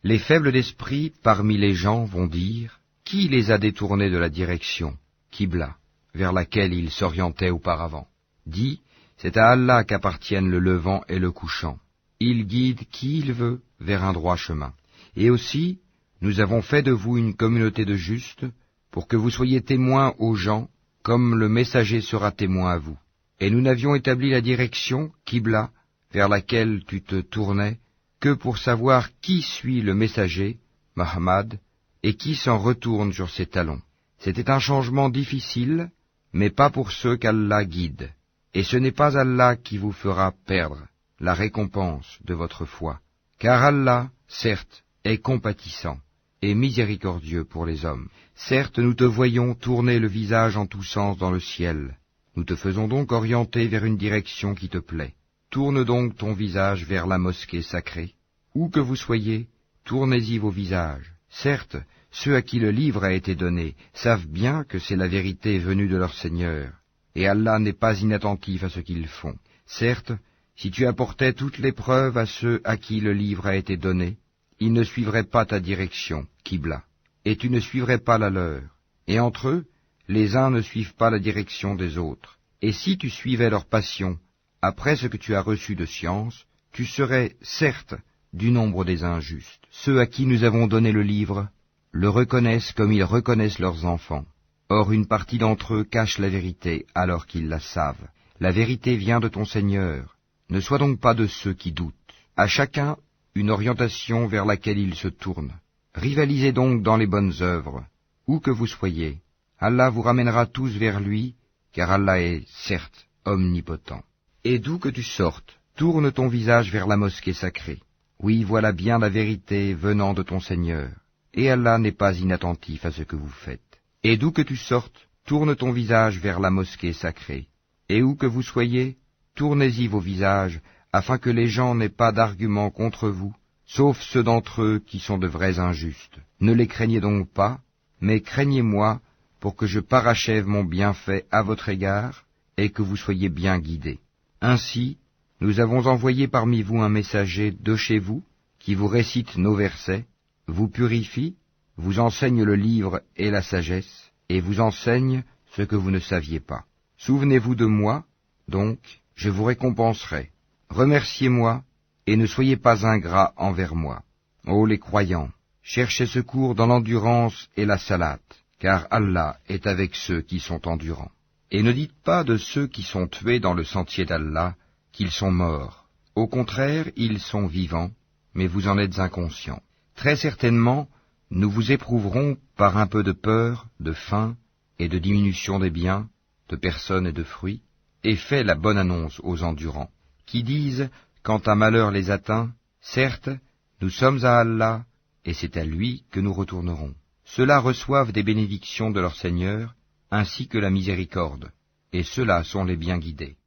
Les faibles d'esprit parmi les gens vont dire, qui les a détournés de la direction, Qibla, vers laquelle ils s'orientaient auparavant? Dis, c'est à Allah qu'appartiennent le levant et le couchant. Il guide qui il veut vers un droit chemin. Et aussi, nous avons fait de vous une communauté de justes, pour que vous soyez témoins aux gens, comme le messager sera témoin à vous. Et nous n'avions établi la direction, Qibla, vers laquelle tu te tournais, que pour savoir qui suit le messager, Muhammad, et qui s'en retourne sur ses talons. C'était un changement difficile, mais pas pour ceux qu'Allah guide. Et ce n'est pas Allah qui vous fera perdre la récompense de votre foi, car Allah, certes, est compatissant et miséricordieux pour les hommes. Certes, nous te voyons tourner le visage en tous sens dans le ciel. Nous te faisons donc orienter vers une direction qui te plaît. Tourne donc ton visage vers la mosquée sacrée. Où que vous soyez, tournez-y vos visages. Certes, ceux à qui le livre a été donné savent bien que c'est la vérité venue de leur Seigneur, et Allah n'est pas inattentif à ce qu'ils font. Certes, si tu apportais toutes les preuves à ceux à qui le livre a été donné, ils ne suivraient pas ta direction, Qibla, et tu ne suivrais pas la leur. Et entre eux, les uns ne suivent pas la direction des autres. Et si tu suivais leur passion, après ce que tu as reçu de science, tu serais, certes, du nombre des injustes. Ceux à qui nous avons donné le livre le reconnaissent comme ils reconnaissent leurs enfants. Or une partie d'entre eux cache la vérité alors qu'ils la savent. La vérité vient de ton Seigneur. Ne sois donc pas de ceux qui doutent. À chacun, une orientation vers laquelle il se tourne. Rivalisez donc dans les bonnes œuvres. Où que vous soyez, Allah vous ramènera tous vers lui, car Allah est, certes, omnipotent. Et d'où que tu sortes, tourne ton visage vers la mosquée sacrée. Oui, voilà bien la vérité venant de ton Seigneur, et Allah n'est pas inattentif à ce que vous faites. Et d'où que tu sortes, tourne ton visage vers la mosquée sacrée. Et où que vous soyez, tournez-y vos visages, afin que les gens n'aient pas d'arguments contre vous, sauf ceux d'entre eux qui sont de vrais injustes. Ne les craignez donc pas, mais craignez-moi, pour que je parachève mon bienfait à votre égard, et que vous soyez bien guidés. Ainsi, nous avons envoyé parmi vous un messager de chez vous, qui vous récite nos versets, vous purifie, vous enseigne le livre et la sagesse, et vous enseigne ce que vous ne saviez pas. Souvenez-vous de moi, donc, je vous récompenserai. Remerciez-moi, et ne soyez pas ingrats envers moi. Ô les croyants, cherchez secours dans l'endurance et la salate, car Allah est avec ceux qui sont endurants. Et ne dites pas de ceux qui sont tués dans le sentier d'Allah qu'ils sont morts. Au contraire, ils sont vivants, mais vous en êtes inconscients. Très certainement, nous vous éprouverons par un peu de peur, de faim et de diminution des biens, de personnes et de fruits, et fais la bonne annonce aux endurants, qui disent, quand un malheur les atteint, certes, nous sommes à Allah, et c'est à lui que nous retournerons. Ceux-là reçoivent des bénédictions de leur Seigneur, ainsi que la miséricorde, et ceux-là sont les bien guidés.